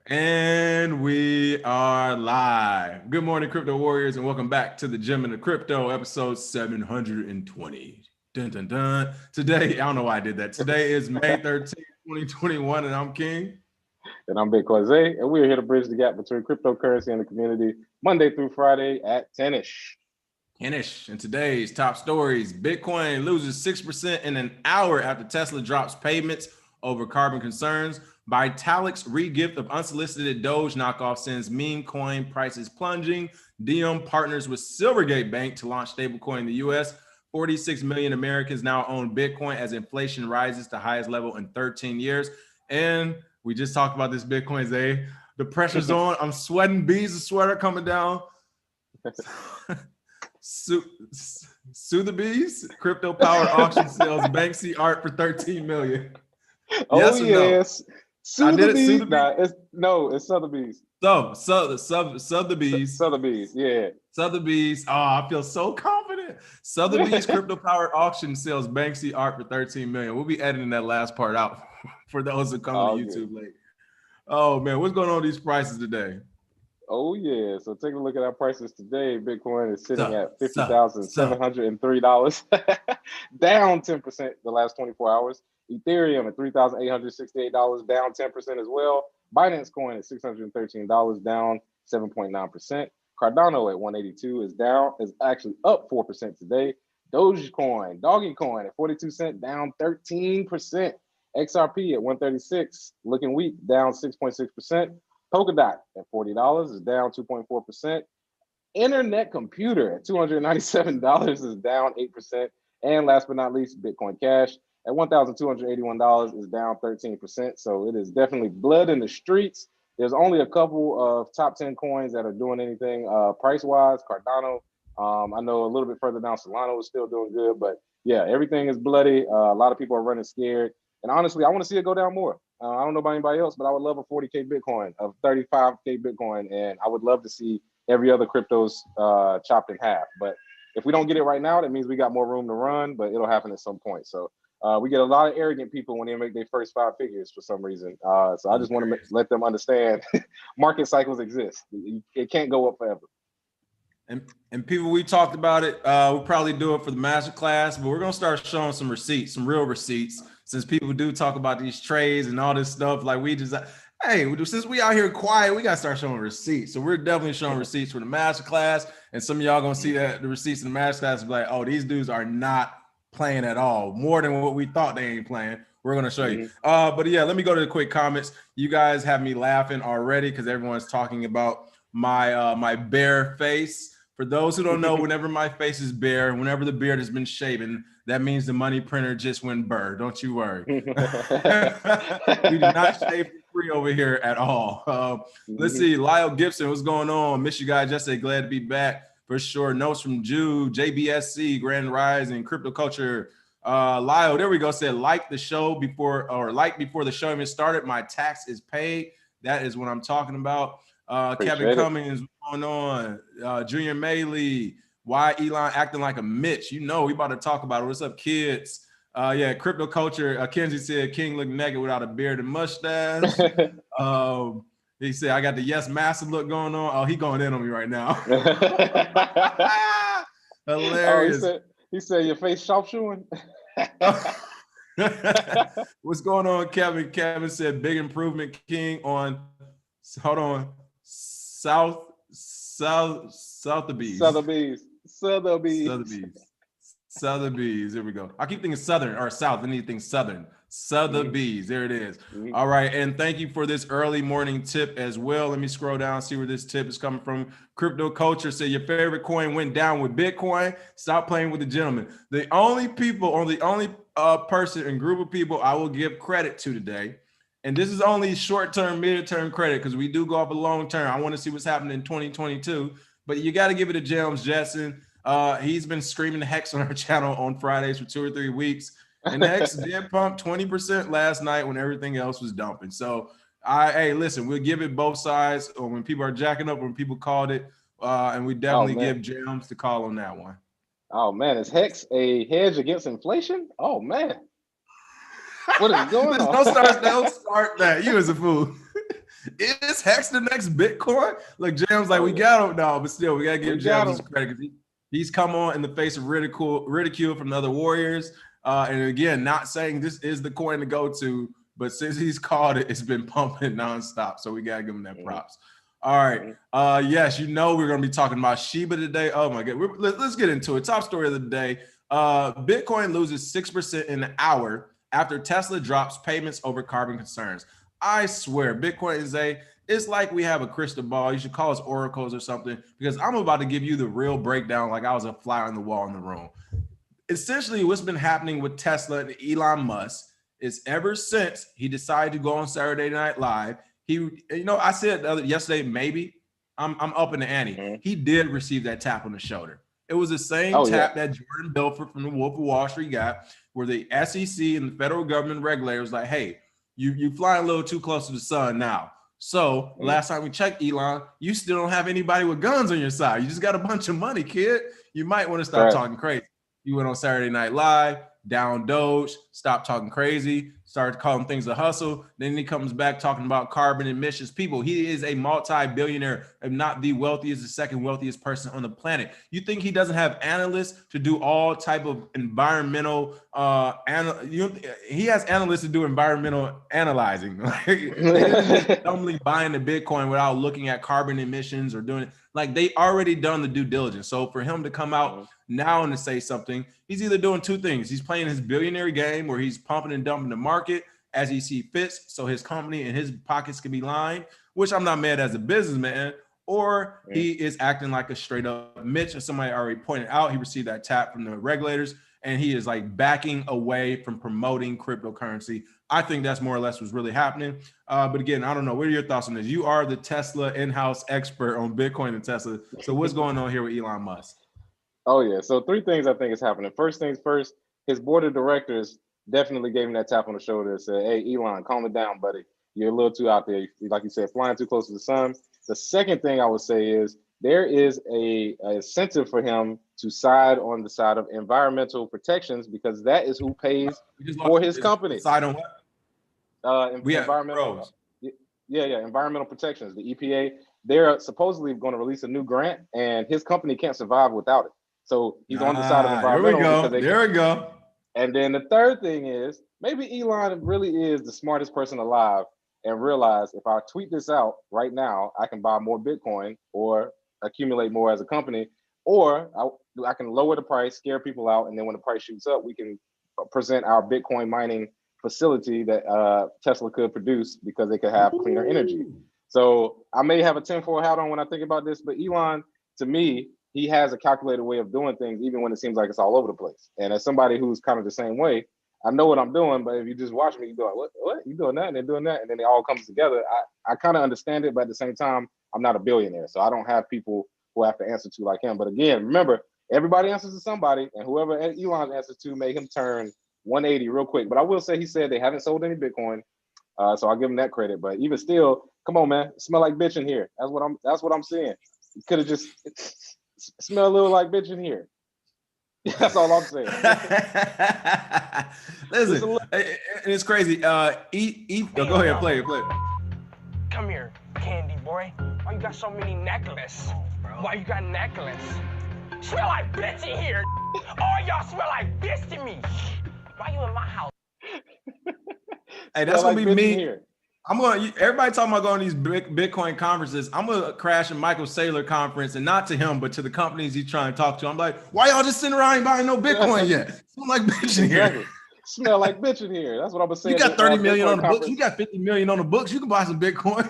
And we are live. Good morning, crypto warriors, and welcome back to the Gem and the Crypto, episode 720. Dun, dun, dun. Today, I don't know why I did that. Today is May 13th, 2021, and I'm King. And I'm Big Jose, and we're here to bridge the gap between cryptocurrency and the community Monday through Friday at 10-ish. And today's top stories: Bitcoin loses 6% in an hour after Tesla drops payments over carbon concerns. Vitalik's regift of unsolicited Doge knockoff sends meme coin prices plunging. Diem partners with Silvergate Bank to launch stablecoin in the U.S. 46 million Americans now own Bitcoin as inflation rises to highest level in 13 years. And we just talked about this Bitcoin, Zay. The pressure's on. I'm sweating bees, the sweater coming down. Sotheby's crypto powered auction sells Banksy art for 13 million. Oh yes. No? Sotheby's. It's Sotheby's. Sotheby's. Sotheby's, yeah. Sotheby's. Oh, I feel so confident. Sotheby's crypto powered auction sells Banksy art for 13 million. We'll be editing that last part out for those who come to YouTube late. Oh man, what's going on with these prices today? Oh yeah. So take a look at our prices today. Bitcoin is sitting at $50,703, down 10% the last 24 hours. Ethereum at $3,868, down 10% as well. Binance Coin at $613, down 7.9%. Cardano at 182 is actually up 4% today. Dogecoin, Doggy Coin at 42 cents, down 13%. XRP at 136, looking weak, down 6.6%. Polkadot at $40 is down 2.4%. Internet Computer at $297 is down 8%. And last but not least, Bitcoin Cash at $1,281 is down 13%. So it is definitely blood in the streets. There's only a couple of top 10 coins that are doing anything price-wise. Cardano, I know a little bit further down, Solana is still doing good. But yeah, everything is bloody. A lot of people are running scared. And honestly, I want to see it go down more. I don't know about anybody else, but I would love a 40K Bitcoin, of 35K Bitcoin. And I would love to see every other cryptos chopped in half. But if we don't get it right now, that means we got more room to run, but it'll happen at some point. So we get a lot of arrogant people when they make their first 5 figures for some reason. So I just want to let them understand market cycles exist. It can't go up forever. And people, we talked about it. We'll probably do it for the masterclass, but we're going to start showing some receipts, some real receipts, since people do talk about these trades and all this stuff. Like since we out here quiet, we got to start showing receipts. So we're definitely showing receipts for the masterclass. And some of y'all going to see that the receipts in the masterclass and be like, oh, these dudes are not playing at all, more than what we thought they ain't playing. We're going to show you. But yeah, let me go to the quick comments. You guys have me laughing already because everyone's talking about my my bare face. For those who don't know, whenever my face is bare, whenever the beard has been shaven, that means the money printer just went burr. Don't you worry. We do not shave for free over here at all. Let's see. Lyle Gibson, what's going on? Miss you guys. Just say glad to be back for sure. Notes from Jude, JBSC, Grand Rising, Crypto Culture. Lyle, there we go. Said like the show before the show even started. My tax is paid. That is what I'm talking about. Kevin Cummings, what's going on? Junior Maley, why Elon acting like a Mitch? You know, we about to talk about it. What's up, kids? Yeah, crypto culture. Kenzie said King looked naked without a beard and mustache. He said, I got the yes master look going on. Oh, he going in on me right now. Hilarious. Oh, he said your face sharpshooting. What's going on, Kevin? Kevin said big improvement, King, on Sotheby's. There we go. I keep thinking Southern or South. I need to think Southern. Sotheby's. There it is. All right. And thank you for this early morning tip as well. Let me scroll down, see where this tip is coming from. Crypto Culture said your favorite coin went down with Bitcoin. Stop playing with the gentleman. The only people, or the only person and group of people I will give credit to today, and this is only short-term, mid-term credit because we do go off a long-term. I want to see what's happening in 2022, but you got to give it to James Jetson. He's been screaming hex on our channel on Fridays for 2 or 3 weeks. And Hex did pump 20% last night when everything else was dumping. So, hey, listen, we'll give it both sides, or when people are jacking up, when people called it, and we definitely give James the call on that one. Oh, man. Is Hex a hedge against inflation? Oh, man. What is going on? Don't start that. You as a fool. Is Hex the next Bitcoin? Like Jam's like, we got him now, but still, we gotta give Jams his credit because he's come on in the face of ridicule from the other Warriors. And again, not saying this is the coin to go to, but since he's called it, it's been pumping nonstop. So we gotta give him that props. All right. Yes, you know we're gonna be talking about Shiba today. Oh my god, let's get into it. Top story of the day: Bitcoin loses 6% in an hour after Tesla drops payments over carbon concerns. I swear, Bitcoin is it's like we have a crystal ball. You should call us oracles or something, because I'm about to give you the real breakdown like I was a fly on the wall in the room. Essentially, what's been happening with Tesla and Elon Musk is ever since he decided to go on Saturday Night Live, I said yesterday, maybe I'm up in the ante. He did receive that tap on the shoulder. It was the same tap that Jordan Belfort from the Wolf of Wall Street got, where the SEC and the federal government regulators like, hey, you flying a little too close to the sun now. So last time we checked, Elon, you still don't have anybody with guns on your side. You just got a bunch of money, kid. You might want to stop talking crazy. You went on Saturday Night Live, down Doge, stop talking crazy, started calling things a hustle. Then he comes back talking about carbon emissions. People, he is a multi-billionaire, if not the wealthiest, the second wealthiest person on the planet. You think he doesn't have analysts to do all type of environmental, he has analysts to do environmental analyzing. Like, they dumbly buying the Bitcoin without looking at carbon emissions or doing it. Like, they already done the due diligence. So for him to come out now and to say something, he's either doing two things. He's playing his billionaire game where he's pumping and dumping the market as he sees fits, so his company and his pockets can be lined, which I'm not mad as a businessman, or he is acting like a straight up Mitch, as somebody already pointed out. He received that tap from the regulators, and he is like backing away from promoting cryptocurrency. I think that's more or less what's really happening. But again, I don't know. What are your thoughts on this? You are the Tesla in-house expert on Bitcoin and Tesla. So what's going on here with Elon Musk? Oh, yeah. So three things I think is happening. First things first, his board of directors definitely gave him that tap on the shoulder and said, hey, Elon, calm it down, buddy. You're a little too out there. Like you said, flying too close to the sun. The second thing I would say is there is a incentive for him to side on the side of environmental protections, because that is who pays for his company. Side on what? Environmental. Environmental protections. The EPA, they're supposedly going to release a new grant, and his company can't survive without it. So he's on the side of environmental. There we go. And then the third thing is maybe Elon really is the smartest person alive and realize if I tweet this out right now, I can buy more Bitcoin or accumulate more as a company, or I can lower the price, scare people out, and then when the price shoots up, we can present our Bitcoin mining facility that Tesla could produce because they could have cleaner energy. So I may have a tinfoil hat on when I think about this, but Elon, to me, he has a calculated way of doing things, even when it seems like it's all over the place. And as somebody who's kind of the same way, I know what I'm doing, but if you just watch me, you go, what? You doing that? And they're doing that. And then it all comes together. I kind of understand it, but at the same time, I'm not a billionaire. So I don't have people who I have to answer to like him. But again, remember, everybody answers to somebody, and whoever Elon answers to made him turn 180 real quick. But I will say he said they haven't sold any Bitcoin. So I'll give him that credit. But even still, come on, man. It smell like bitch in here. That's what I'm saying. You could have just smell a little like bitch in here. That's all I'm saying. Listen, it's crazy. Go ahead, play it. Come here, candy boy. Why you got so many necklaces? Why you got necklace? Smell like bitch in here. All y'all smell like bitch to me. Why you in my house? Hey, that's gonna be me. Here. Everybody talking about going to these Bitcoin conferences. I'm gonna crash a Michael Saylor conference, and not to him, but to the companies he's trying to talk to. I'm like, why y'all just sitting around and buying no Bitcoin yet? Smell like bitch in here. Smell like bitch in here. That's what I'm saying. You got 30 million on the books. You got 50 million on the books. You can buy some Bitcoin.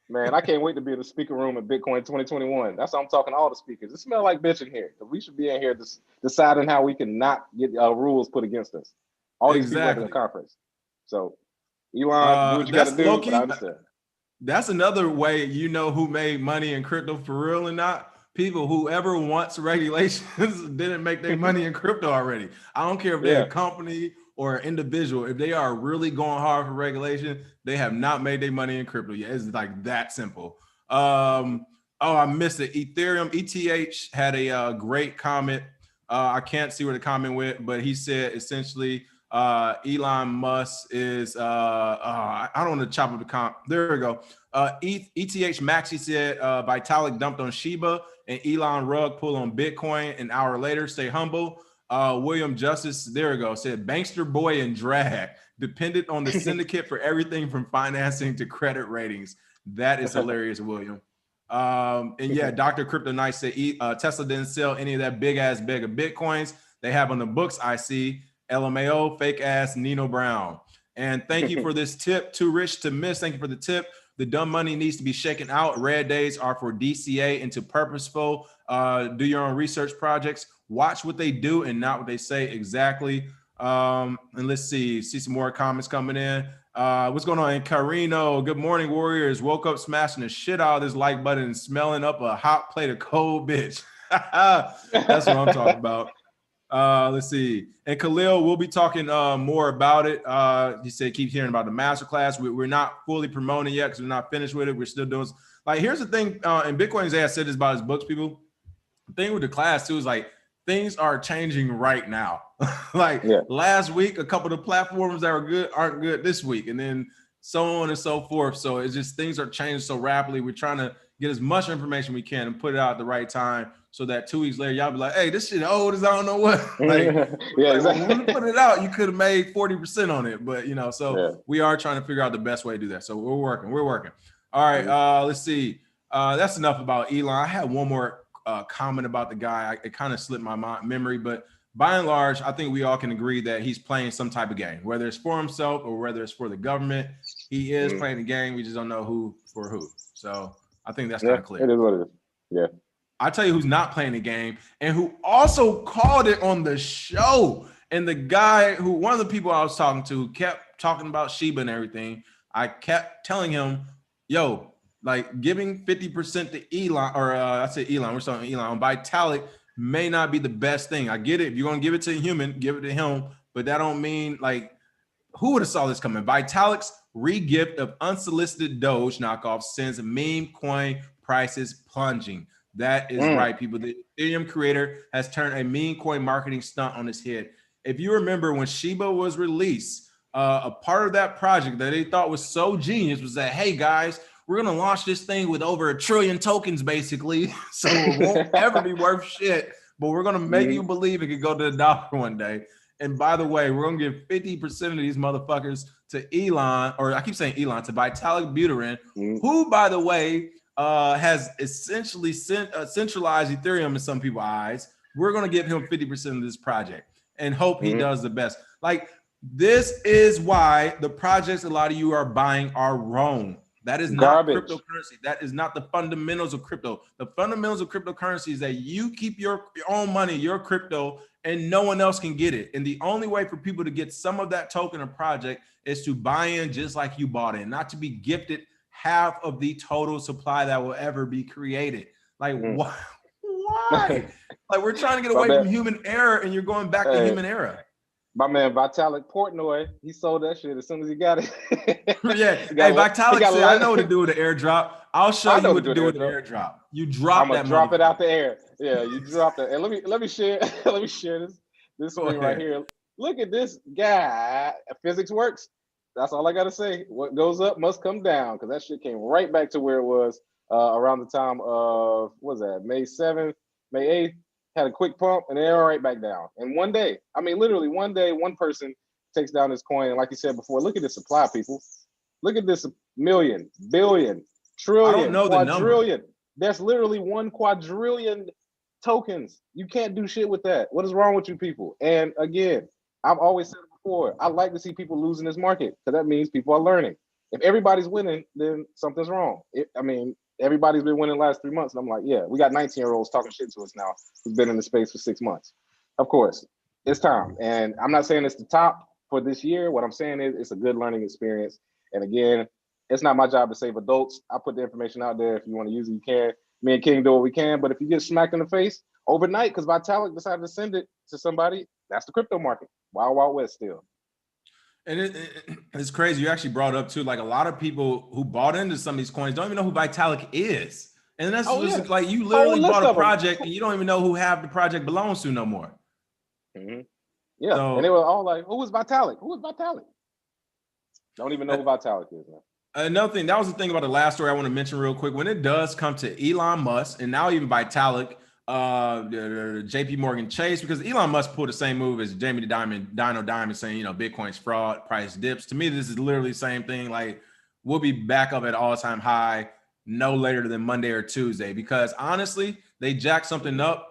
Man, I can't wait to be in the speaker room at Bitcoin 2021. That's how I'm talking to all the speakers. It smells like bitch in here. We should be in here deciding how we can not get rules put against us. All these people at the conference. So Elon, do what you got to do, but I understand. That's another way you know who made money in crypto for real and not. People whoever wants regulations didn't make their money in crypto already. I don't care if they're a company or an individual. If they are really going hard for regulation, they have not made their money in crypto yet. It's like that simple. I missed it. Ethereum, ETH had a great comment. I can't see where the comment went, but he said essentially Elon Musk is I don't want to chop up the comp. There we go. ETH Maxi said Vitalik dumped on Shiba and Elon rug pull on Bitcoin. An hour later, stay humble. William Justice, there we go, said Bankster boy and drag dependent on the syndicate for everything from financing to credit ratings. That is hilarious, William. And yeah, Dr. Crypto Knight said Tesla didn't sell any of that big ass bag of Bitcoins they have on the books. I see LMAO, fake ass Nino Brown. And thank you for this tip. Too rich to miss. Thank you for the tip. The dumb money needs to be shaken out. Red days are for DCA into purposeful. Do your own research projects. Watch what they do and not what they say exactly. And let's see some more comments coming in. What's going on in Carino? Good morning, Warriors. Woke up smashing the shit out of this like button and smelling up a hot plate of cold bitch. That's what I'm talking about. Let's see. And Khalil, we'll be talking more about it. He said keep hearing about the masterclass. We're not fully promoting yet because we're not finished with it. We're still doing like here's the thing. And Bitcoin's ass said this about his books, people. The thing with the class too is like things are changing right now. Like last week, a couple of the platforms that were good aren't good this week, and then so on and so forth. So it's just things are changing so rapidly. We're trying to get as much information we can and put it out at the right time so that 2 weeks later y'all be like, hey, this shit old as I don't know what. Like, exactly. When you put it out, you could have made 40% on it, but you know, so we are trying to figure out the best way to do that. So we're working. All right, let's see. That's enough about Elon. I had one more comment about the guy. It kind of slipped my memory, but by and large, I think we all can agree that he's playing some type of game, whether it's for himself or whether it's for the government. He is playing the game. We just don't know who for who. So I think that's kind of clear. It is what it is. Yeah. I'll tell you who's not playing the game and who also called it on the show. And the guy who, one of the people I was talking to kept talking about Shiba and everything. I kept telling him, yo, like giving 50% to Elon, or I said Elon, we're talking Elon, Vitalik may not be the best thing. I get it. If you're going to give it to a human, give it to him. But that don't mean like, who would have saw this coming? Vitalik's re-gift of unsolicited Doge knockoff sends meme coin prices plunging. That is right, people. The Ethereum creator has turned a meme coin marketing stunt on his head. If you remember when Shiba was released, a part of that project that they thought was so genius was that, hey guys, we're going to launch this thing with over 1 trillion tokens, basically. So it won't ever be worth shit, but we're going to make you believe it could go to $1 one day. And by the way, we're going to give 50% of these motherfuckers to Elon, or I keep saying Elon, to Vitalik Buterin, who, by the way, has essentially centralized Ethereum in some people's eyes. We're going to give him 50% of this project and hope he does the best. Like, this is why the projects a lot of you are buying are wrong. That is not cryptocurrency. That is not the fundamentals of crypto. The fundamentals of cryptocurrency is that you keep your own money, your crypto, and no one else can get it. And the only way for people to get some of that token or project is to buy in just like you bought in, not to be gifted half of the total supply that will ever be created. Like, why? Like, we're trying to get away from human error, and you're going back to human error. My man Vitalik Portnoy, he sold that shit as soon as he got it. Yeah, hey, Vitalik said, I know what to do with the airdrop. I'll show you what to do with the airdrop. You drop that. I'm gonna drop it out the air. Yeah, you drop it. And let me share. Let me share this screen right here. Look at this guy. Physics works. That's all I gotta say. What goes up must come down, because that shit came right back to where it was around the time of, what was that, May 7th, May 8th. Had a quick pump and they're right back down. And one day, I mean, literally one day, one person takes down this coin. And like you said before, look at the supply, people. Look at this million, billion, trillion, I don't know quadrillion. That's literally 1 quadrillion tokens. You can't do shit with that. What is wrong with you people? And again, I've always said it before, I like to see people losing this market, because that means people are learning. If everybody's winning, then something's wrong. Everybody's been winning the last 3 months. And I'm like, yeah, we got 19-year-olds talking shit to us now who've been in the space for 6 months. Of course, it's time. And I'm not saying it's the top for this year. What I'm saying is it's a good learning experience. And again, it's not my job to save adults. I put the information out there. If you want to use it, you can. Me and King do what we can. But if you get smacked in the face overnight because Vitalik decided to send it to somebody, that's the crypto market. Wild, wild west still. And it's crazy. You actually brought up too, like a lot of people who bought into some of these coins don't even know who Vitalik is. And that's like you literally bought a project and you don't even know who half the project belongs to no more. Yeah, So, and they were all like, "Who was Vitalik? Who was Vitalik?" Don't even know who Vitalik is, man. another thing, that was the thing about the last story I want to mention real quick. When it does come to Elon Musk and now even Vitalik, JP Morgan Chase, because Elon Musk pulled the same move as Jamie Dino Diamond saying, you know, Bitcoin's fraud, price dips. To me, this is literally the same thing. Like, we'll be back up at all-time high no later than Monday or Tuesday, because honestly, they jacked something up.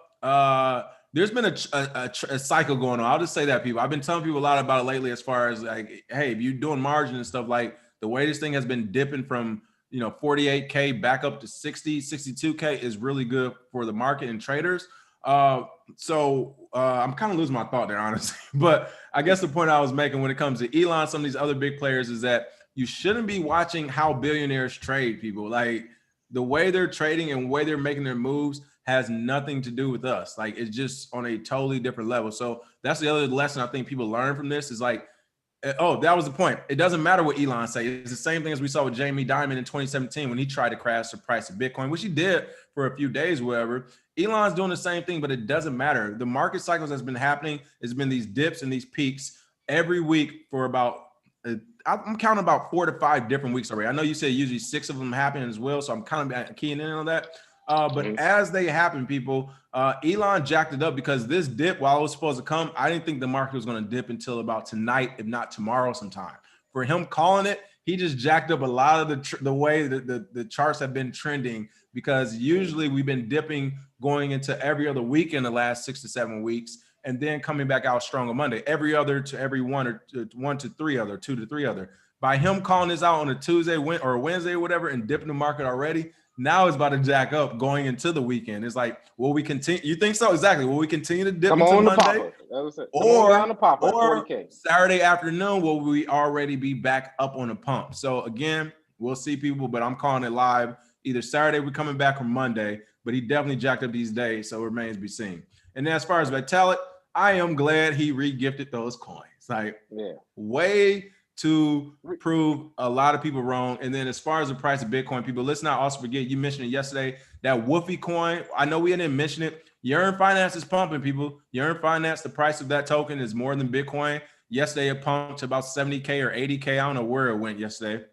There's been a cycle going on. I'll just say that, people. I've been telling people a lot about it lately, as far as like, hey, if you're doing margin and stuff, like the way this thing has been dipping from, you know, 48K back up to 60, 62K is really good for the market and traders. So I'm kind of losing my thought there, honestly. But I guess the point I was making when it comes to Elon, some of these other big players, is that you shouldn't be watching how billionaires trade, people. Like, the way they're trading and the way they're making their moves has nothing to do with us. Like, it's just on a totally different level. So that's the other lesson I think people learn from this, is like, oh, that was the point. It doesn't matter what Elon say. It's the same thing as we saw with Jamie Dimon in 2017 when he tried to crash the price of Bitcoin, which he did for a few days, whatever. Elon's doing the same thing, but it doesn't matter. The market cycles that's been happening has been these dips and these peaks every week for about, I'm counting about 4 to 5 different weeks already. I know you said usually 6 of them happen as well, so I'm kind of keying in on that. But as they happen, people, Elon jacked it up, because this dip, while it was supposed to come, I didn't think the market was going to dip until about tonight, if not tomorrow sometime. For him calling it, he just jacked up a lot of the way that the charts have been trending, because usually we've been dipping going into every other week in the last 6 to 7 weeks, and then coming back out strong on Monday, every other to every 1 to 3 other, 2 to 3 other. By him calling this out on a Tuesday or Wednesday or whatever and dipping the market already, now it's about to jack up going into the weekend. It's like, will we continue? You think so? Exactly. Will we continue to dip until Monday? Or Saturday afternoon, will we already be back up on a pump? So again, we'll see, people, but I'm calling it live. Either Saturday, we're coming back, or Monday, but he definitely jacked up these days, so it remains to be seen. And then as far as Vitalik, I am glad he re-gifted those coins. Like, way to prove a lot of people wrong. And then as far as the price of Bitcoin, people, let's not also forget, you mentioned it yesterday, that Woofy coin. I know we didn't mention it. Yearn Finance is pumping, people. Yearn Finance, the price of that token is more than Bitcoin. Yesterday, it pumped to about 70K or 80K. I don't know where it went yesterday.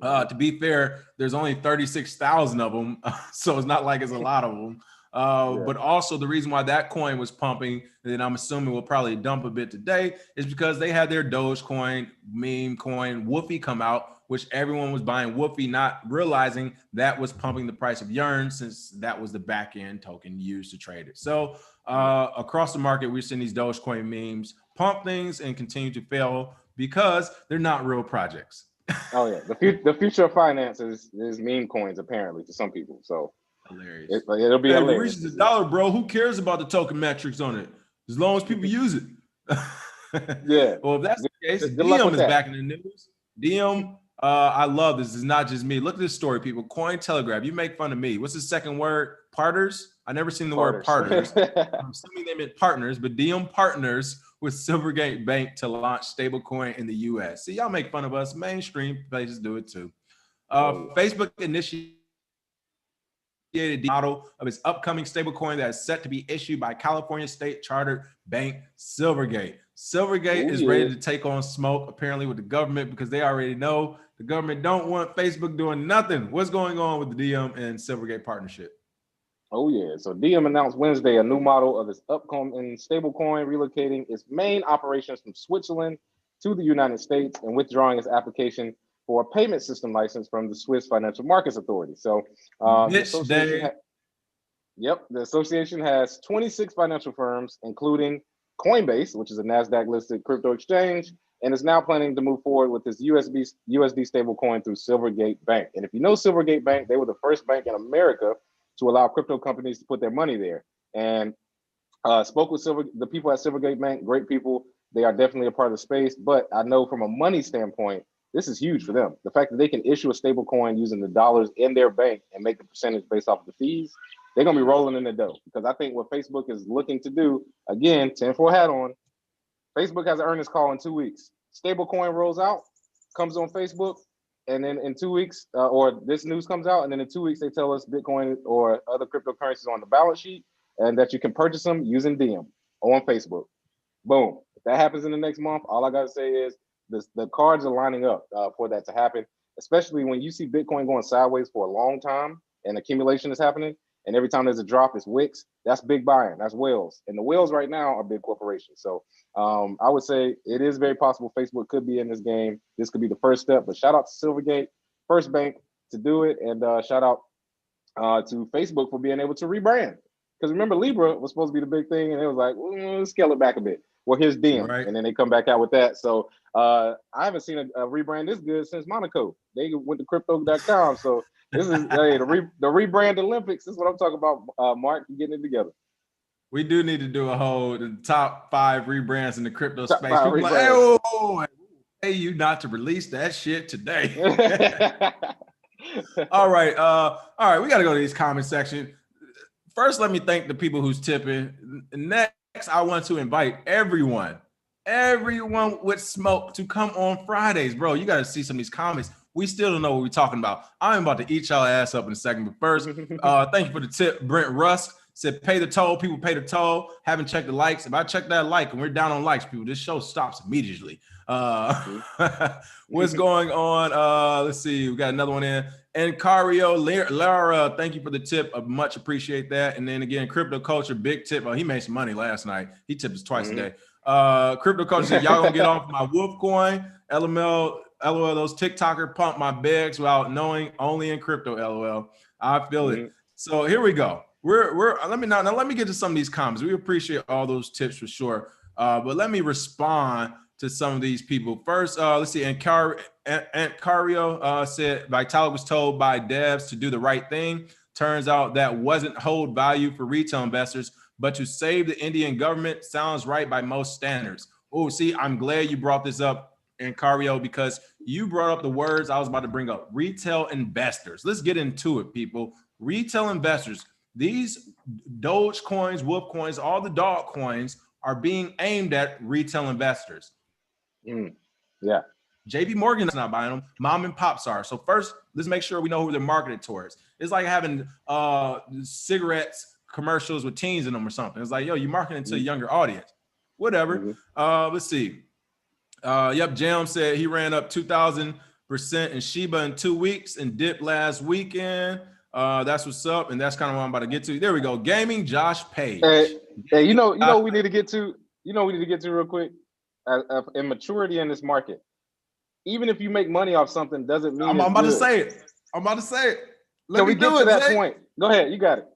To be fair, there's only 36,000 of them, so it's not like it's a lot of them. But also the reason why that coin was pumping, and I'm assuming will probably dump a bit today, is because they had their Dogecoin, meme coin, Woofy come out, which everyone was buying Woofy, not realizing that was pumping the price of Yearn, since that was the back end token used to trade it. So across the market, we're seeing these Dogecoin memes pump things and continue to fail because they're not real projects. Oh yeah, the future of finance is meme coins, apparently, to some people. So hilarious. It'll be hilarious. If it reaches $1, bro, who cares about the token metrics on it? As long as people use it. Yeah. Well, if that's the case, Diem is back in the news. Diem, I love this. It's not just me. Look at this story, people. Cointelegraph. You make fun of me. What's the second word? Partners? I never seen the word partners. I'm assuming they meant partners, but Diem partners with Silvergate Bank to launch stablecoin in the US. See, y'all make fun of us. Mainstream places do it too. Facebook initiated the model of its upcoming stablecoin that is set to be issued by California State Chartered Bank Silvergate. Silvergate is ready to take on smoke, apparently, with the government, because they already know the government don't want Facebook doing nothing. What's going on with the Diem and Silvergate partnership? Oh yeah, so Diem announced Wednesday a new model of its upcoming stablecoin, relocating its main operations from Switzerland to the United States and withdrawing its application for a payment system license from the Swiss Financial Markets Authority. So the association has 26 financial firms, including Coinbase, which is a NASDAQ-listed crypto exchange, and is now planning to move forward with this USD stablecoin through Silvergate Bank. And if you know Silvergate Bank, they were the first bank in America to allow crypto companies to put their money there. And spoke with the people at Silvergate Bank, great people. They are definitely a part of the space, but I know from a money standpoint, this is huge for them. The fact that they can issue a stable coin using the dollars in their bank and make the percentage based off of the fees, they're gonna be rolling in the dough. Because I think what Facebook is looking to do, again, 10-4 hat on, Facebook has an earnings call in 2 weeks. Stable coin rolls out, comes on Facebook, and then in 2 weeks, or this news comes out, and then in 2 weeks, they tell us Bitcoin or other cryptocurrencies on the balance sheet, and that you can purchase them using Diem on Facebook. Boom. If that happens in the next month, all I gotta say is the cards are lining up for that to happen. Especially when you see Bitcoin going sideways for a long time and accumulation is happening, and every time there's a drop, it's wicks. That's big buying. That's whales, and the whales right now are big corporations. So I would say it is very possible Facebook could be in this game. This could be the first step. But shout out to Silvergate, first bank to do it, and shout out to Facebook for being able to rebrand. Because remember, Libra was supposed to be the big thing, and it was like, let's scale it back a bit. Well, here's Diem, Right. and then they come back out with that. So I haven't seen a rebrand this good since Monaco. They went to crypto.com. So this is the rebrand Olympics. This is what I'm talking about, Mark, getting it together. We do need to do a whole the top 5 rebrands in the crypto Top space. 5 People like, hey, hey, you not to release that shit today. All right. We got to go to these comment section. First, let me thank the people who's tipping. Next, I want to invite everyone with smoke to come on Fridays. Bro, you got to see some of these comments. We still don't know what we're talking about. I'm about to eat y'all ass up in a second. But first, thank you for the tip. Brent Rusk said, pay the toll. People pay the toll. Haven't checked the likes. If I check that like and we're down on likes, people, this show stops immediately. What's going on? Let's see. We got another one in. And Cario Lara, thank you for the tip. I much appreciate that. And then again, Crypto Culture, big tip. Oh, he made some money last night. He tipped us twice a day. Crypto Culture said, y'all gonna get off my wolf coin. LOL, those TikToker pump my bags without knowing, only in crypto, LOL. I feel it. So here we go. Let me get to some of these comments. We appreciate all those tips for sure. But let me respond to some of these people. First, let's see. And Cario said Vitalik was told by devs to do the right thing. Turns out that wasn't hold value for retail investors, but to save the Indian government. Sounds right by most standards. Oh, see, I'm glad you brought this up, and Cario, because you brought up the words I was about to bring up. Retail investors. Let's get into it, people. Retail investors. These Doge coins, Whoop coins, all the dog coins are being aimed at retail investors. Yeah. JP Morgan's not buying them. Mom and pops are. So first, let's make sure we know who they're marketed towards. It's like having cigarettes commercials with teens in them or something. It's like, yo, you're marketing to a younger audience. Whatever. Let's see. Yep, Jam said he ran up 2,000% in Shiba in 2 weeks and dipped last weekend. That's what's up, and that's kind of what I'm about to get to. There we go. Gaming Josh Page. Hey, you know what we need to get to? You know what we need to get to real quick? In maturity in this market. Even if you make money off something, doesn't mean I'm about to say it. Can we get to that point? Go ahead, you got it.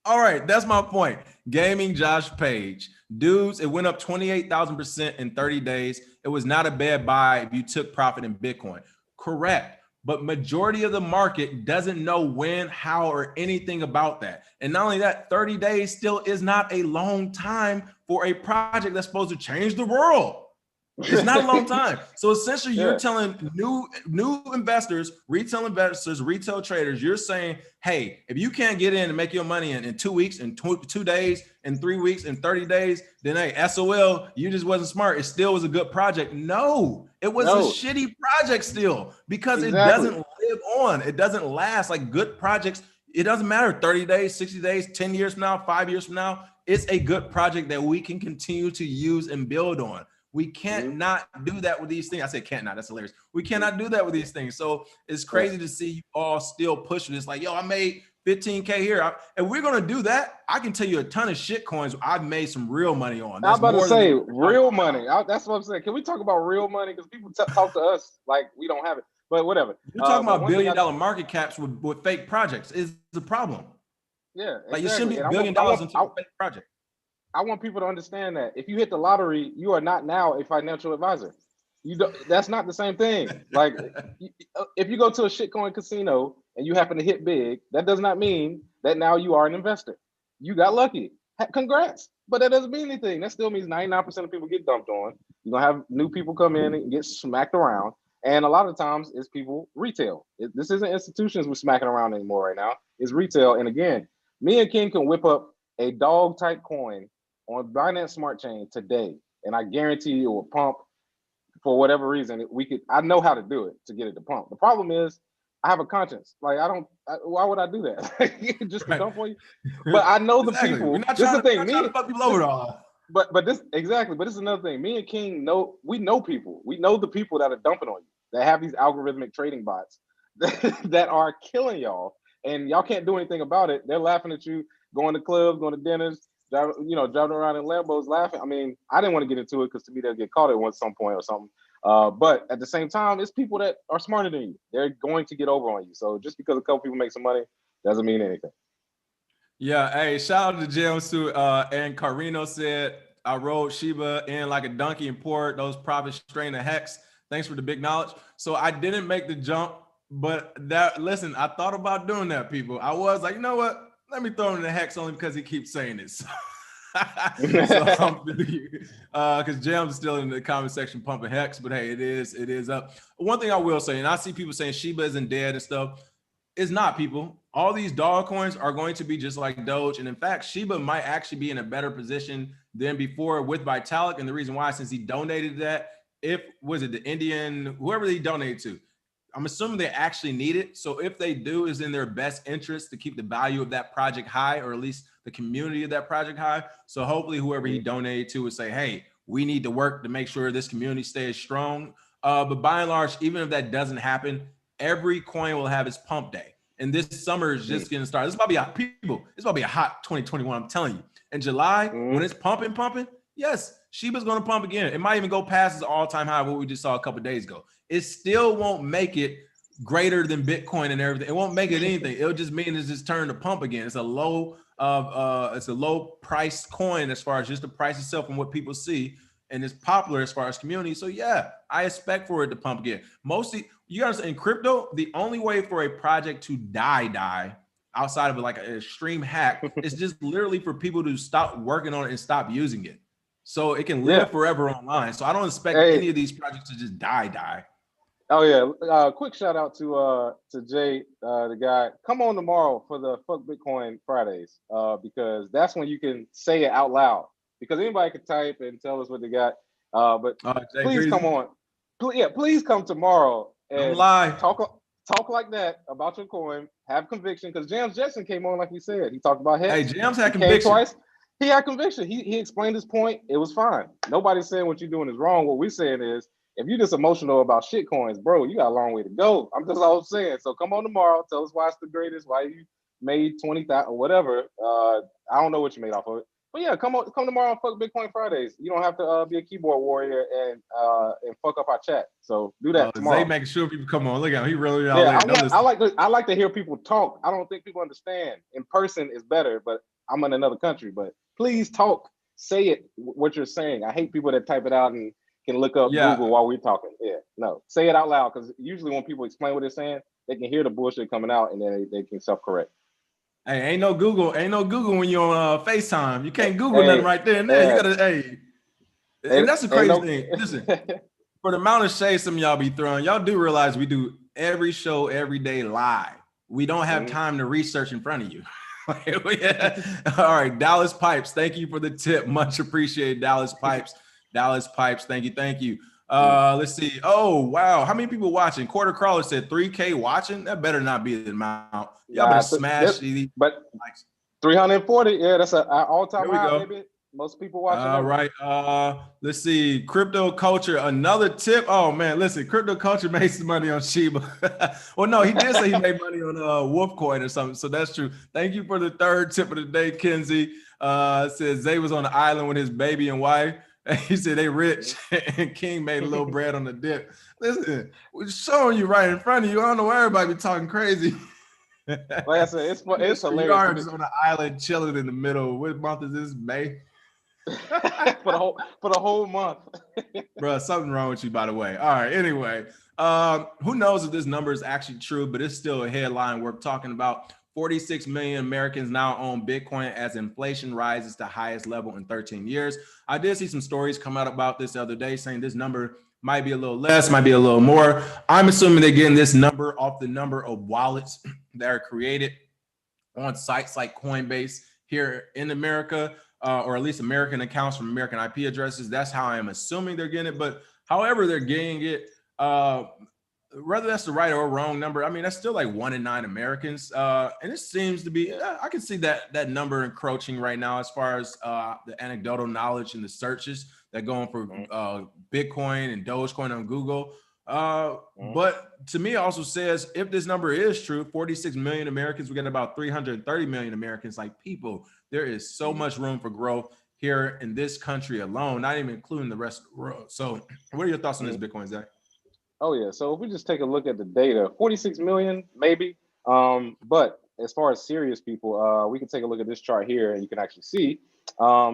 All right, that's my point. Gaming Josh Page. Dudes, it went up 28,000% in 30 days. It was not a bad buy if you took profit in Bitcoin. Correct. But majority of the market doesn't know when, how, or anything about that. And not only that, 30 days still is not a long time for a project that's supposed to change the world. It's not a long time. So essentially, you're telling new investors, retail traders, you're saying, hey, if you can't get in and make your money in 2 weeks, in 2 days, in 3 weeks, in 30 days, then hey, SOL, you just wasn't smart. It still was a good project. No, it was a shitty project still, because it doesn't live on. It doesn't last. Like good projects, it doesn't matter 30 days, 60 days, 10 years from now, 5 years from now. It's a good project that we can continue to use and build on. We can't not do that with these things. I said can't not. That's hilarious. We cannot do that with these things. So it's crazy to see you all still pushing this. Like, yo, I made 15K here. And we're going to do that. I can tell you a ton of shit coins I've made some real money on. I was about to say real money. That's what I'm saying. Can we talk about real money? Because people talk to us like we don't have it. But whatever. You're talking about billion-dollar market caps with fake projects is the problem. Yeah. Like you shouldn't be $1 billion into a fake project. I want people to understand that if you hit the lottery, you are not now a financial advisor. That's not the same thing. Like if you go to a shitcoin casino and you happen to hit big, that does not mean that now you are an investor. You got lucky. Congrats. But that doesn't mean anything. That still means 99% of people get dumped on. You're gonna have new people come in and get smacked around. And a lot of times it's people retail. This isn't institutions we're smacking around anymore right now. It's retail. And again, me and King can whip up a dog type coin on Binance Smart Chain today, and I guarantee you it will pump for whatever reason. I know how to do it to get it to pump. The problem is I have a conscience. Like why would I do that? Just to dump on you? But I know the people. We're not this is the thing. Trying to fuck people over all. but this exactly. But this is another thing. Me and King know people. We know the people that are dumping on you, that have these algorithmic trading bots that are killing y'all, and y'all can't do anything about it. They're laughing at you, going to clubs, going to dinners, driving around in Lambos, laughing. I mean, I didn't want to get into it because to me they'll get caught at some point or something. But at the same time, it's people that are smarter than you. They're going to get over on you. So just because a couple people make some money doesn't mean anything. Yeah, hey, shout out to James too. And Carino said, I rode Shiba in like a donkey and poured those profits straight in the hex. Thanks for the big knowledge. So I didn't make the jump, but listen, I thought about doing that, people. I was like, you know what? Let me throw him in the hex only because he keeps saying this. So because James is still in the comment section pumping hex, but hey, it is up. One thing I will say, and I see people saying Shiba isn't dead and stuff. It's not, people. All these dog coins are going to be just like Doge. And in fact, Shiba might actually be in a better position than before with Vitalik. And the reason why, since he donated that, was it the Indian, whoever he donated to, I'm assuming they actually need it. So if they do, it's in their best interest to keep the value of that project high, or at least the community of that project high. So hopefully whoever he donated to would say, hey, we need to work to make sure this community stays strong. But by and large, even if that doesn't happen, every coin will have its pump day. And this summer is just getting started. It's about to be a hot 2021, I'm telling you. In July, when it's pumping, yes, Shiba's going to pump again. It might even go past its all-time high, what we just saw a couple of days ago. It still won't make it greater than Bitcoin and everything. It won't make it anything. It'll just mean it's just turned to pump again. It's a low priced coin as far as just the price itself and what people see. And it's popular as far as community. So yeah, I expect for it to pump again. Mostly, you guys in crypto, the only way for a project to die outside of like an extreme hack is just literally for people to stop working on it and stop using it. So it can live forever online. So I don't expect any of these projects to just die. Oh yeah. Quick shout out to Jay, the guy. Come on tomorrow for the Fuck Bitcoin Fridays, because that's when you can say it out loud. Because anybody can type and tell us what they got. But Jay, please come on. Please come tomorrow and talk like that about your coin. Have conviction. Because James Jetson came on like we said. He talked about hex. Hey, James had conviction. Twice. He had conviction. He explained his point. It was fine. Nobody's saying what you're doing is wrong. What we're saying is, if you're just emotional about shit coins, bro, you got a long way to go. I'm just all saying. So come on tomorrow. Tell us why it's the greatest. Why you made 20,000 or whatever. I don't know what you made off of it. But yeah, come tomorrow and fuck Bitcoin Fridays. You don't have to be a keyboard warrior and fuck up our chat. So do that tomorrow. They making sure people come on. Look at him. He really I like to hear people talk. I don't think people understand. In person is better, but I'm in another country. But please talk. Say it what you're saying. I hate people that type it out and can look up Google while we're talking. Yeah, no. Say it out loud, because usually when people explain what they're saying, they can hear the bullshit coming out and then they can self-correct. Hey, ain't no Google when you're on FaceTime. You can't Google nothing right there and there. You gotta, and that's the crazy thing. Listen, for the amount of shade some of y'all be throwing, y'all do realize we do every show every day live. We don't have time to research in front of you. All right, Dallas Pipes, thank you for the tip. Much appreciated, Dallas Pipes. Dallas Pipes, thank you. Let's see. Oh, wow. How many people watching? Quarter Crawler said 3K watching. That better not be the amount. Y'all better smash these. But 340, yeah, that's an all-time high, baby. Most people watching. All right. Let's see. Crypto Culture, another tip. Oh, man, listen. Crypto Culture made some money on Shiba. Well, no, he did say he made money on Wolfcoin or something, so that's true. Thank you for the third tip of the day, Kenzie. Says Zay was on the island with his baby and wife. He said they rich, and King made a little bread on the dip. Listen, we're showing you right in front of you. I don't know why everybody be talking crazy. Like I said, it's hilarious. You are just on the island chilling in the middle. What month is this? May? for the whole month. Bro, something wrong with you, by the way. All right, anyway. Who knows if this number is actually true, but it's still a headline worth talking about. 46 million Americans now own Bitcoin as inflation rises to highest level in 13 years. I did see some stories come out about this the other day saying this number might be a little less, might be a little more. I'm assuming they're getting this number off the number of wallets that are created on sites like Coinbase here in America, or at least American accounts from American IP addresses. That's how I'm assuming they're getting it. But however they're getting it, whether that's the right or wrong number, I mean, that's still like 1 in 9 Americans. And it seems to be, I can see that number encroaching right now as far as the anecdotal knowledge and the searches that going for Bitcoin and Dogecoin on Google. But to me, it also says if this number is true, 46 million Americans, we got about 330 million Americans. Like, people, there is so much room for growth here in this country alone, not even including the rest of the world. So what are your thoughts on this, Bitcoin, Zach? Oh yeah. So if we just take a look at the data, 46 million maybe. But as far as serious people, we can take a look at this chart here, and you can actually see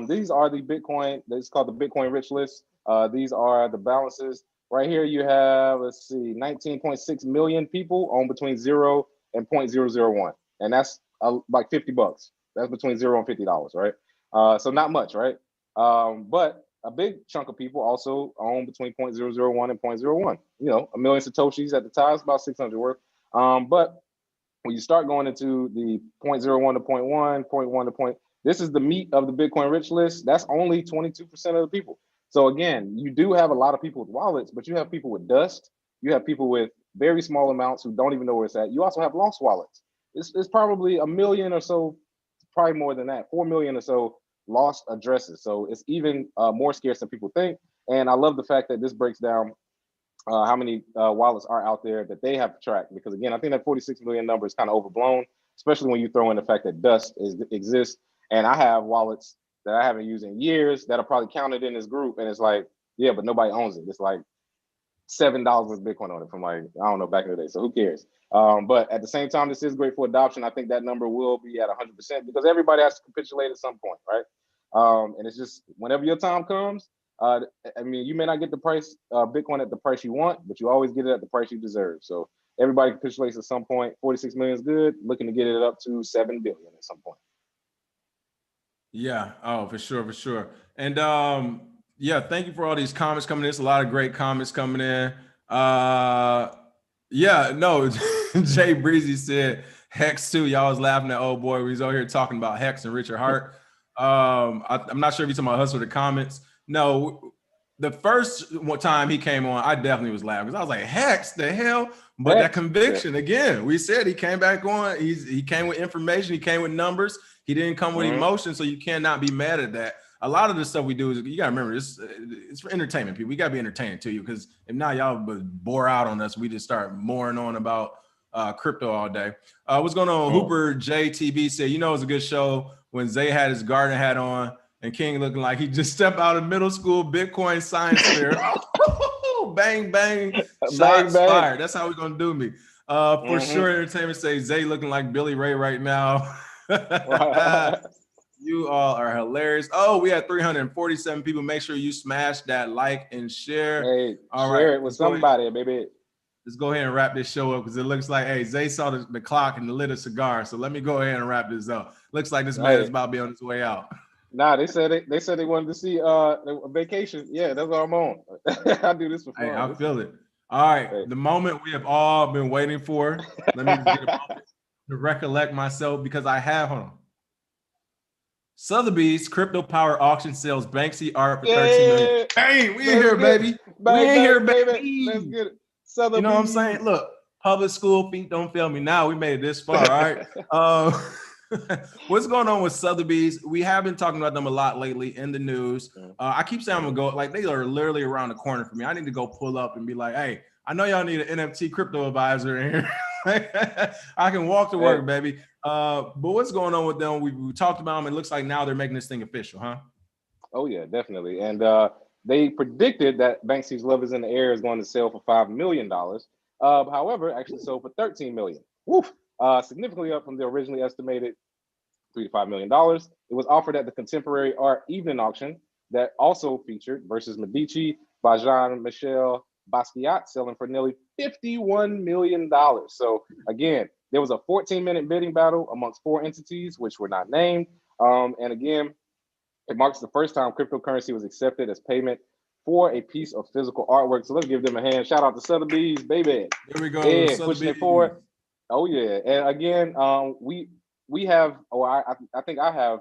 these are the Bitcoin. This is called the Bitcoin rich list. These are the balances. Right here, you have, let's see, 19.6 million people own between 0 and 0.001, and that's like $50. That's between $0 and $50, right? So not much, right? But a big chunk of people also own between 0.001 and 0.01. You know, a million Satoshis at the time, it's about 600 worth. But when you start going into the 0.01 to 0.1, 0.1 to point, this is the meat of the Bitcoin rich list. That's only 22% of the people. So again, you do have a lot of people with wallets, but you have people with dust. You have people with very small amounts who don't even know where it's at. You also have lost wallets. It's probably a million or so, probably more than that, 4 million or so lost addresses. So it's even more scarce than people think. And I love the fact that this breaks down how many wallets are out there that they have to track. Because again, I think that 46 million number is kind of overblown, especially when you throw in the fact that dust exists. And I have wallets that I haven't used in years that are probably counted in this group. And it's like, yeah, but nobody owns it. It's like $7 with Bitcoin on it from, like, I don't know, back in the day. So who cares? But at the same time, this is great for adoption. I think that number will be at 100% because everybody has to capitulate at some point, right? And it's just whenever your time comes, I mean, you may not get the price Bitcoin at the price you want, but you always get it at the price you deserve. So everybody capitulates at some point. 46 million is good. Looking to get it up to 7 billion at some point. Yeah. Oh, for sure, for sure. And yeah, thank you for all these comments coming in. It's a lot of great comments coming in. Yeah, no, Jay Breezy said Hex too. Y'all was laughing at old boy. We was over here talking about Hex and Richard Hart. I'm not sure if you're talking about Hustle the comments. No, the first time he came on, I definitely was laughing because I was like, Hex, the hell? But that conviction, again, we said he came back on. He came with information. He came with numbers. He didn't come with emotion, so you cannot be mad at that. A lot of the stuff we do is, you gotta remember, it's for entertainment, people. We gotta be entertaining to you, because if not, y'all bore out on us. We just start mooring on about crypto all day. What's going on? Hooper JTB said, you know, it's a good show when Zay had his garden hat on and King looking like he just stepped out of middle school Bitcoin science fair. Bang, bang, shots fired. That's how we're gonna do me. For sure, entertainment say Zay looking like Billy Ray right now. You all are hilarious. Oh, we had 347 people. Make sure you smash that like and share. Hey, all share right, it with somebody, baby. Let's go ahead and wrap this show up, because it looks like, hey, Zay saw the clock and lit a cigar. So let me go ahead and wrap this up. Looks like this man is about to be on his way out. Nah, they said they wanted to see a vacation. Yeah, that's what I'm on. I do this for fun. Hey, I feel it. All right, the moment we have all been waiting for. Let me get a moment to recollect myself, because I have, hold on. Sotheby's crypto power auction sells Banksy art for 13 million. Hey, we in here, baby. We in here, baby. Let's get it. Sotheby's. You know what I'm saying? Look, public school feet don't fail me now. We made it this far, all right? What's going on with Sotheby's? We have been talking about them a lot lately in the news. I keep saying I'm gonna go, like, they are literally around the corner for me. I need to go pull up and be like, hey, I know y'all need an NFT crypto advisor in here. I can walk to work, baby. But what's going on with them? We talked about them. It looks like now they're making this thing official, huh? Oh yeah, definitely. And they predicted that Banksy's Love Is in the Air is going to sell for $5 million. However, actually sold for $13 million. Woof. Significantly up from the originally estimated $3 to $5 million. It was offered at the Contemporary Art Evening Auction that also featured Versus Medici by Jean-Michel Basquiat, selling for nearly $51 million. So again, there was a 14-minute bidding battle amongst 4 entities, which were not named. And again, it marks the first time cryptocurrency was accepted as payment for a piece of physical artwork. So let's give them a hand. Shout out to Sotheby's, baby. Here we go. Yeah, pushing it forward. Oh yeah, and again, we have, I think I have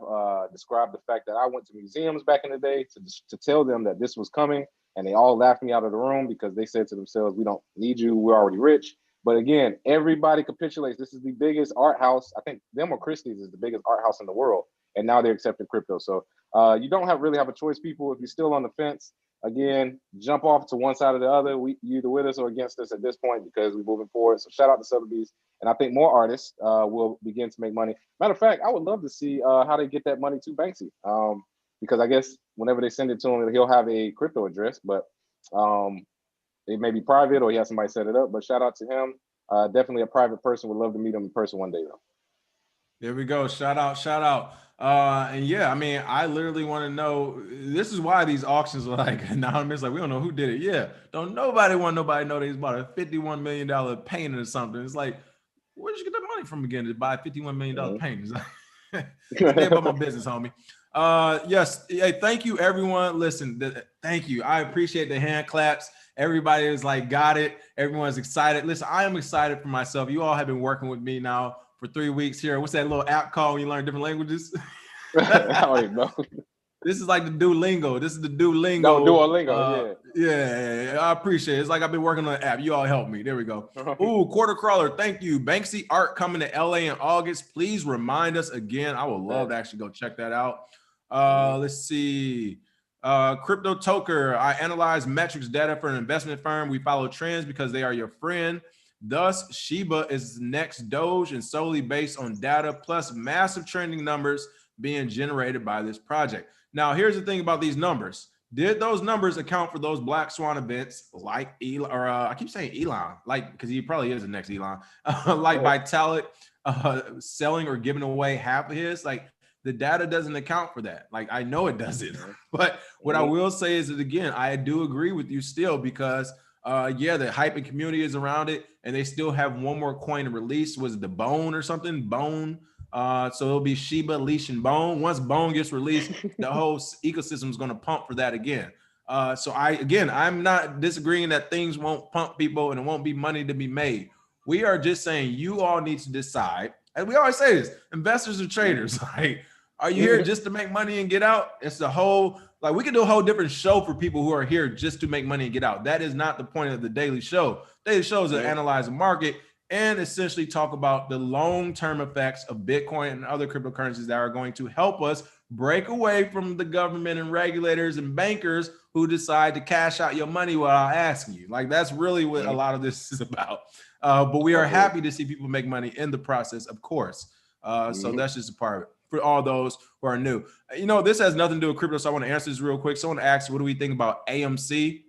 described the fact that I went to museums back in the day to tell them that this was coming. and they all laughed me out of the room because they said to themselves, we don't need you, we're already rich. But again, everybody capitulates. This is the biggest art house. I think them or Christie's is the biggest art house in the world, and now they're accepting crypto. So you don't really have a choice, people. If you're still on the fence, again, jump off to one side or the other. You either with us or against us at this point because we're moving forward. So shout out to Sotheby's, and I think more artists will begin to make money. Matter of fact, I would love to see how they get that money to Banksy, because I guess whenever they send it to him, he'll have a crypto address, but it may be private or he has somebody set it up. But shout out to him. Definitely a private person. Would love to meet him in person one day, though. There we go. Shout out, shout out. And yeah, I mean, I literally want to know, this is why these auctions are like anonymous. Like, we don't know who did it. Yeah. Don't nobody want nobody to know they bought a $51 million painting or something. It's like, where'd you get that money from again to buy a $51 million painting? Stay about my business, homie. Yes. Hey, thank you, everyone. Listen, thank you. I appreciate the hand claps. Everybody is like, got it. Everyone's excited. Listen, I am excited for myself. You all have been working with me now for 3 weeks here. What's that little app called when you learn different languages? I don't even know. This is like the Duolingo. This is the Duolingo. No, Duolingo, yeah. I appreciate it. It's like I've been working on the app. You all help me. There we go. Ooh, Quarter Crawler. Thank you. Banksy art coming to LA in August. Please remind us again. I would love to actually go check that out. Let's see. Crypto Toker. I analyze metrics data for an investment firm. We follow trends because they are your friend. Thus, Shiba is next Doge and solely based on data plus massive trending numbers being generated by this project. Now, here's the thing about these numbers. Did those numbers account for those black swan events like Elon, or I keep saying Elon, like, because he probably is the next Elon, like Vitalik selling or giving away half of his? Like, the data doesn't account for that. Like, I know it doesn't. But what I will say is that, again, I do agree with you still because yeah, the hype and community is around it, and they still have one more coin to release. Was it the Bone or something? Bone. So it'll be Shiba, Leash, and Bone. Once Bone gets released, the whole ecosystem is going to pump for that again. So I'm not disagreeing that things won't pump people and it won't be money to be made. We are just saying you all need to decide. And we always say this: investors are traders. Like, are you here just to make money and get out? It's the whole. Like, we could do a whole different show for people who are here just to make money and get out. That is not the point of the daily show. Daily show is to analyze the market and essentially talk about the long-term effects of Bitcoin and other cryptocurrencies that are going to help us break away from the government and regulators and bankers who decide to cash out your money without asking you. Like, that's really what a lot of this is about. But we are happy to see people make money in the process, of course. So that's just a part of it. For all those who are new, you know, this has nothing to do with crypto, so I want to answer this real quick. Someone asked, what do we think about AMC?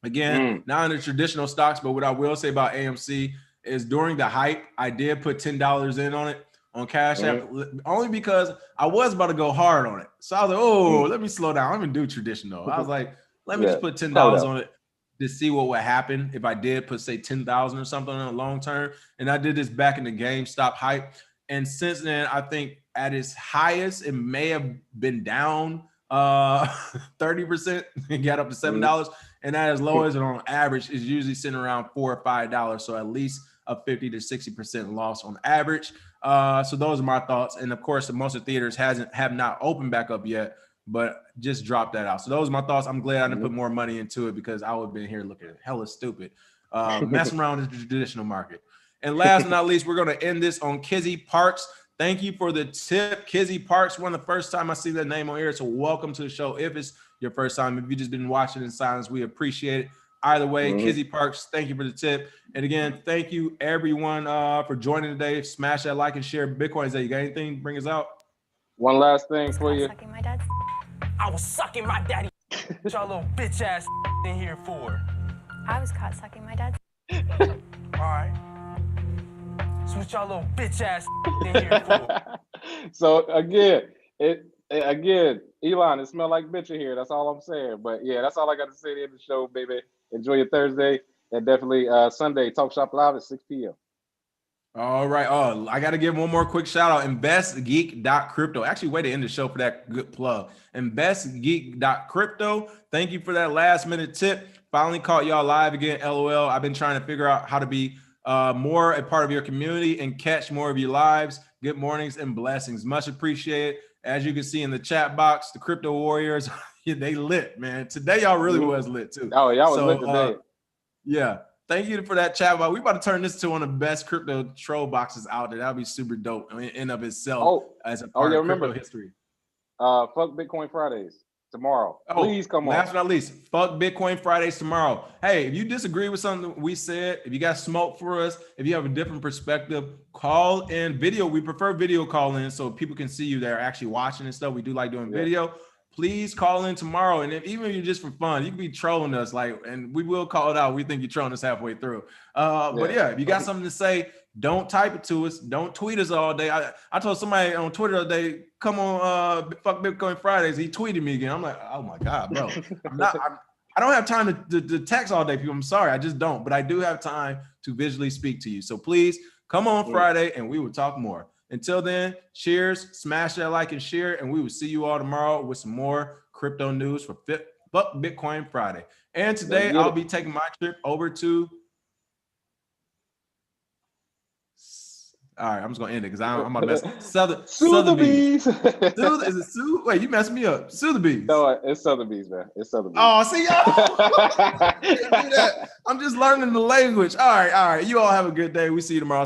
Again, not in the traditional stocks, but what I will say about AMC is during the hype, I did put $10 in on it on Cash App, only because I was about to go hard on it. So I was like, oh, let me slow down. I'm gonna do traditional. I was like, let me just put $10 on it to see what would happen if I did put, say, 10,000 or something on a long term. And I did this back in the GameStop hype. And since then, I think at its highest, it may have been down 30% and got up to $7. And at as low as it on average is usually sitting around $4 or $5. So at least a 50 to 60% loss on average. So those are my thoughts. And of course, most of the theaters have not opened back up yet, but just dropped that out. So those are my thoughts. I'm glad I didn't put more money into it because I would have been here looking hella stupid, messing around in the traditional market. And last but not least, we're going to end this on Kizzy Parks. Thank you for the tip, Kizzy Parks. One of the first time I see that name on here, so welcome to the show. If it's your first time, if you've just been watching in silence, we appreciate it. Either way, Kizzy Parks, thank you for the tip. And again, thank you everyone for joining today. Smash that like and share. Bitcoin Day, you got anything to bring us out? One last thing for you. Sucking my dad's. I was sucking my daddy. What y'all little bitch ass in here for? I was caught sucking my dad's. All right. So what y'all little bitch ass in here for? So again, Elon, it smell like bitch in here. That's all I'm saying. But yeah, that's all I got to say to end the show, baby. Enjoy your Thursday and definitely Sunday. Talk Shop Live at 6 p.m. All right. Oh, I got to give one more quick shout out. InvestGeek.crypto. Actually, way to end the show for that good plug. InvestGeek.crypto. Thank you for that last minute tip. Finally caught y'all live again. LOL. I've been trying to figure out how to be more a part of your community and catch more of your lives. Good mornings and blessings. Much appreciated. As you can see in the chat box, the crypto warriors, Yeah, they lit, man. Today y'all really was lit too. Oh, y'all was lit today. Yeah. Thank you for that chat box. We about to turn this to one of the best crypto troll boxes out there. That'll be super dope in of itself as a part of crypto history. Fuck Bitcoin Fridays tomorrow. Please come on. Last but not least, fuck Bitcoin Fridays tomorrow. Hey, if you disagree with something we said, if you got smoke for us, if you have a different perspective, call in video. We prefer video call in so people can see you that are actually watching and stuff. We do like doing video. Please call in tomorrow. And even if you're just for fun, you can be trolling us, and we will call it out. We think you're trolling us halfway through. But yeah, if you got something to say, don't type it to us. Don't tweet us all day. I told somebody on Twitter the other day, come on, fuck Bitcoin Fridays. He tweeted me again. I'm like, oh my God, bro. I don't have time to text all day, people. I'm sorry. I just don't. But I do have time to visually speak to you. So please come on Friday and we will talk more. Until then, cheers, smash that like and share, and we will see you all tomorrow with some more crypto news for Fuck Bitcoin Friday. And today I'll be taking my trip over to. All right, I'm just gonna end it because I'm gonna mess Sotheby's. Is it Sue? Wait, you messed me up. Sotheby's. No, it's Sotheby's, man. It's Sotheby's. Oh, see, I'm just learning the language. All right. You all have a good day. We see you tomorrow.